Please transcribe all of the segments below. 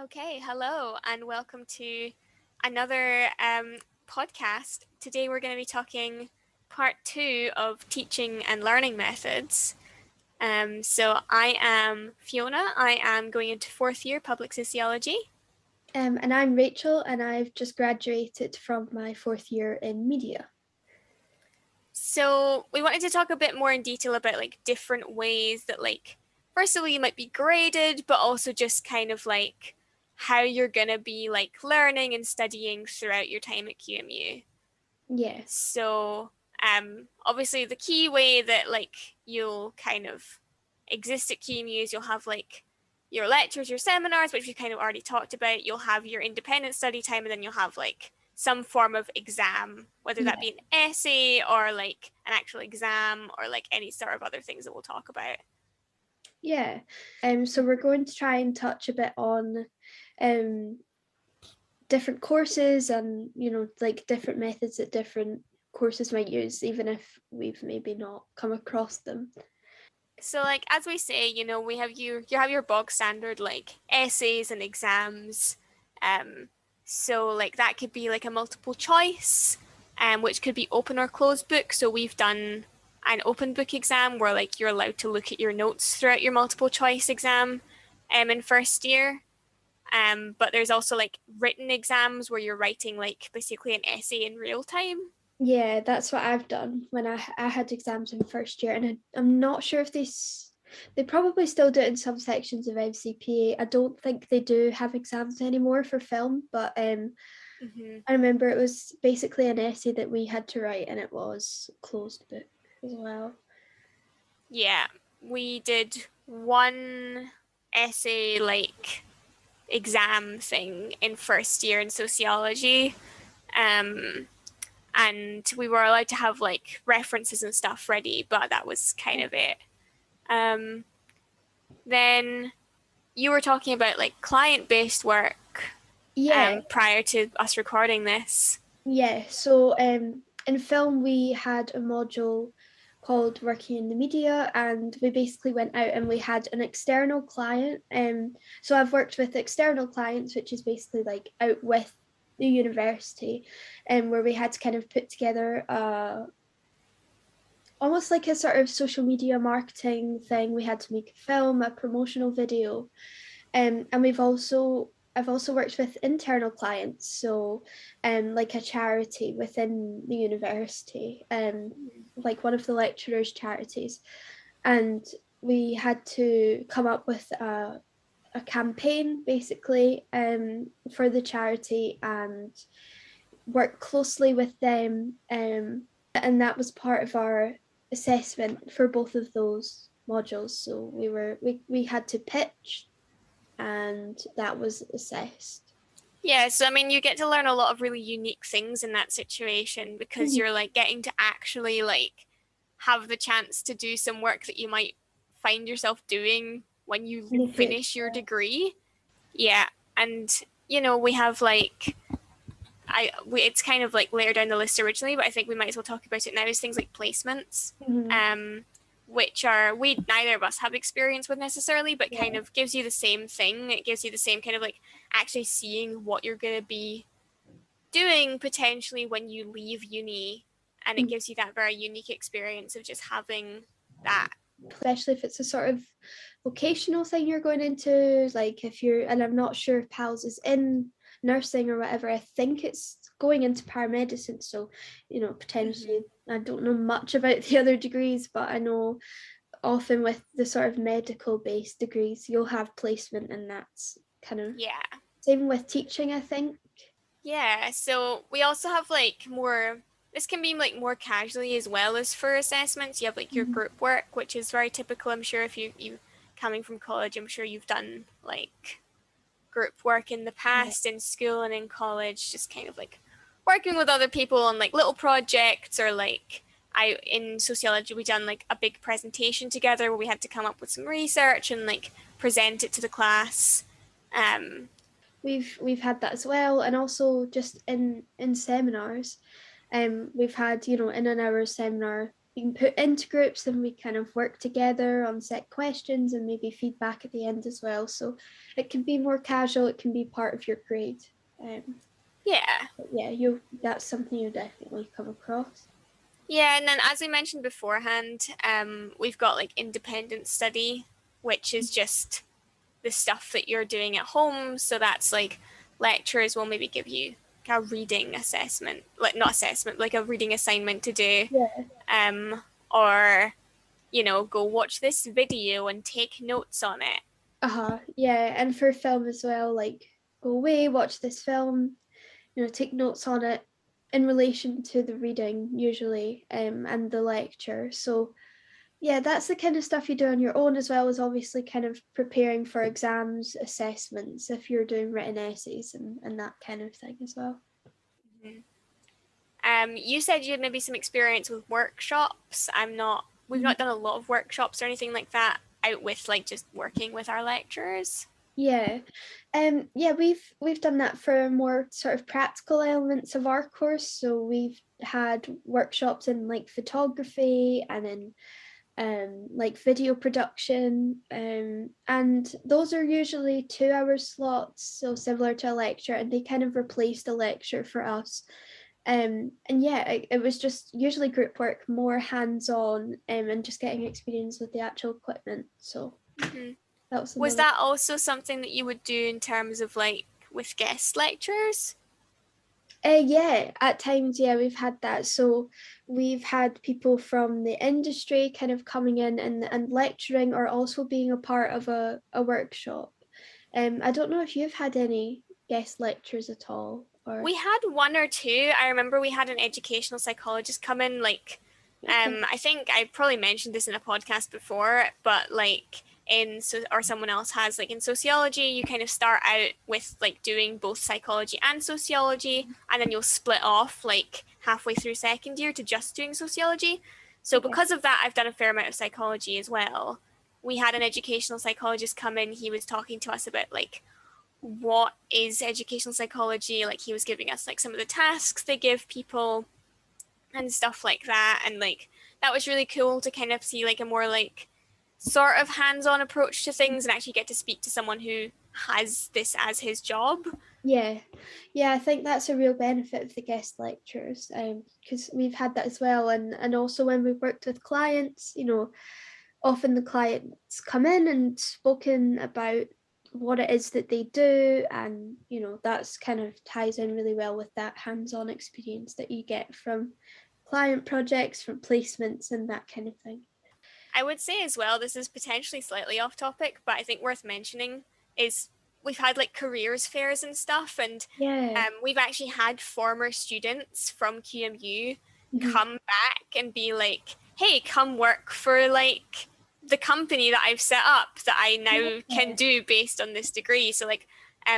Okay, hello, and welcome to another podcast. Today we're going to be talking part two of teaching and learning methods. So I am Fiona. I am going into fourth year public sociology. And I'm Rachel, and I've just graduated from my fourth year in media. So we wanted to talk a bit more in detail about different ways that firstly you might be graded, but also just kind of how you're going to be learning and studying throughout your time at QMU. Yeah. So obviously the key way that you'll kind of exist at QMU is you'll have your lectures, your seminars, which we kind of already talked about. You'll have your independent study time, and then you'll have some form of exam, whether that be an essay or an actual exam or any sort of other things that we'll talk about. Yeah. So we're going to try and touch a bit on different courses and, different methods that different courses might use, even if we've maybe not come across them. So as we say, we have you have your bog standard essays and exams. So that could be a multiple choice, which could be open or closed book. So we've done an open book exam where you're allowed to look at your notes throughout your multiple choice exam in first year. But there's also written exams where you're writing basically an essay in real time. Yeah, that's what I've done when I had exams in first year, and I'm not sure if they probably still do it in some sections of MCPA. I don't think they do have exams anymore for film, but I remember it was basically an essay that we had to write, and it was closed book as well. Yeah, we did one essay exam thing in first year in sociology. And we were allowed to have references and stuff ready, but that was kind of it. Then you were talking about client-based work prior to us recording this. Yeah. So in film we had a module called working in the media, and we basically went out and we had an external client. So I've worked with external clients, which is basically out with the university, and where we had to kind of put together almost like a sort of social media marketing thing. We had to make a film, a promotional video, and I've also worked with internal clients, so like a charity within the university, like one of the lecturers' charities, and we had to come up with a campaign basically for the charity and work closely with them, and that was part of our assessment for both of those modules. So we had to pitch, and that was assessed. Yeah, so I mean, you get to learn a lot of really unique things in that situation because you're getting to actually have the chance to do some work that you might find yourself doing when you finish your degree. Yeah, and we have it's kind of later down the list originally, but I think we might as well talk about it now. Is things like placements, which are we neither of us have experience with necessarily, but kind of gives you the same thing. It gives you the same kind of actually seeing what you're going to be doing potentially when you leave uni, and it gives you that very unique experience of just having that. Especially if it's a sort of vocational thing you're going into, if you're, and I'm not sure if PALS is in nursing or whatever. I think it's going into paramedicine, so potentially I don't know much about the other degrees, but I know often with the sort of medical based degrees you'll have placement, and that's kind of same with teaching, I think. Yeah, so we also have more, this can be more casually as well as for assessments. You have your group work, which is very typical. I'm sure if you coming from college, I'm sure you've done group work in the past in school and in college, just kind of working with other people on little projects, or I in sociology we done a big presentation together where we had to come up with some research and present it to the class. We've had that as well, and also just in seminars, we've had in an hour seminar being put into groups, and we kind of work together on set questions and maybe feedback at the end as well. So it can be more casual, it can be part of your grade. Yeah. Yeah, that's something you definitely come across. Yeah, and then as we mentioned beforehand, we've got like independent study, which is just the stuff that you're doing at home. So that's like lecturers will maybe give you a reading assessment, like not assessment, like a reading assignment to do, Yeah. or go watch this video and take notes on it. Yeah, and for film as well, like go away, watch this film, take notes on it in relation to the reading usually, and the lecture. So yeah, that's the kind of stuff you do on your own, as well as obviously kind of preparing for exams, assessments, if you're doing written essays and that kind of thing as well. You said you had maybe some experience with workshops. We've not done a lot of workshops or anything like that out with like just working with our lecturers. Yeah, yeah, we've done that for more sort of practical elements of our course. So we've had workshops in like photography and in like video production, and those are usually 2 hour slots, so similar to a lecture, and they kind of replaced a lecture for us. And yeah, it was just usually group work, more hands-on, and just getting experience with the actual equipment. So that was Was another. that also something that you would do in terms of like with guest lectures? Yeah, at times, yeah, we've had that. So we've had people from the industry kind of coming in and lecturing, or also being a part of a workshop. I don't know if you've had any guest lectures at all, or We had one or two. I remember we had an educational psychologist come in, like, okay. I think I probably mentioned this in a podcast before, but like or someone else has, like in sociology, you kind of start out with like doing both psychology and sociology, and then you'll split off like halfway through second year to just doing sociology. So Okay. because of that, I've done a fair amount of psychology as well. We had an educational psychologist come in. He was talking to us about like what is educational psychology. Like he was giving us like some of the tasks they give people and stuff like that, and like that was really cool to kind of see like a more like sort of hands-on approach to things and actually get to speak to someone who has this as his job. Yeah, yeah, I think that's a real benefit of the guest lectures, because we've had that as well, and also when we've worked with clients, often the clients come in and spoken about what it is that they do, and that's kind of ties in really well with that hands-on experience that you get from client projects, from placements, and that kind of thing. I would say as well, this is potentially slightly off topic, but I think worth mentioning is we've had like careers fairs and stuff, and Yeah. we've actually had former students from QMU Mhm. come back and be like, hey, come work for like the company that I've set up that I now can Yeah. do based on this degree. So like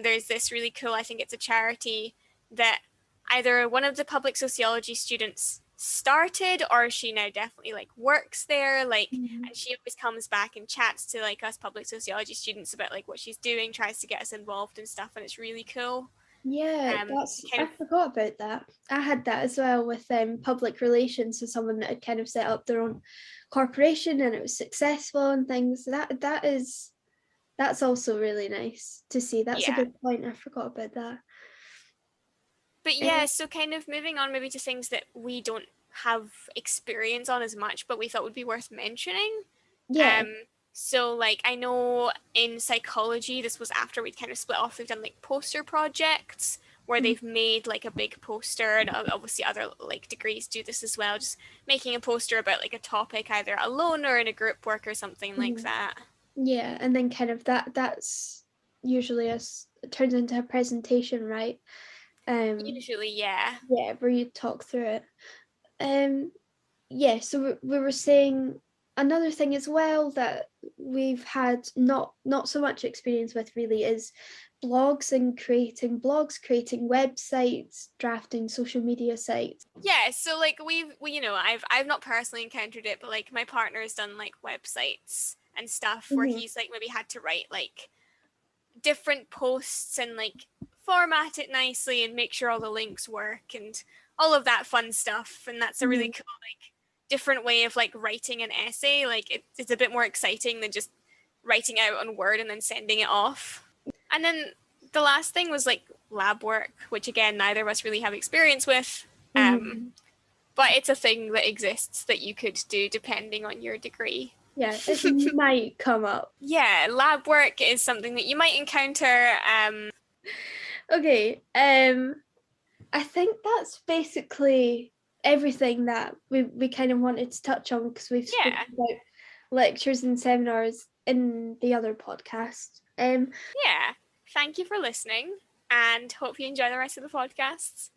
there's this really cool, I think it's a charity that either one of the public sociology students started, or she now definitely like works there, like, Mhm. and she always comes back and chats to like us public sociology students about like what she's doing, tries to get us involved and stuff, and it's really cool. Yeah, To kind I of forgot about that. I had that as well with public relations, so someone that had kind of set up their own corporation and it was successful and things. That's also really nice to see. That's a yeah. good point. I forgot about that. But yeah, so kind of moving on maybe to things that we don't have experience on as much, but we thought would be worth mentioning. Yeah. Um, so like I know in psychology, this was after we'd kind of split off. They've done like poster projects where Mhm. they've made like a big poster, and obviously other like degrees do this as well. Just making a poster about like a topic, either alone or in a group work or something like Mhm. that. Yeah, and then kind of that's usually it turns into a presentation, right? Um, Usually, yeah. yeah, where you talk through it. Um, yeah, so we were saying another thing as well that we've had not so much experience with really is blogs and creating blogs, creating websites, drafting social media sites. Yeah, so like I've not personally encountered it, but like my partner has done like websites and stuff where Mhm. he's like maybe had to write like different posts and like format it nicely and make sure all the links work and all of that fun stuff. And that's a really Mhm. cool like different way of like writing an essay. Like it's a bit more exciting than just writing out on Word and then sending it off. And then the last thing was like lab work, which again, neither of us really have experience with. But it's a thing that exists that you could do depending on your degree. Yeah, it might come up. Yeah, lab work is something that you might encounter. Okay, I think that's basically everything that we kind of wanted to touch on, because we've spoken about lectures and seminars in the other podcast. Yeah, thank you for listening, and hope you enjoy the rest of the podcasts.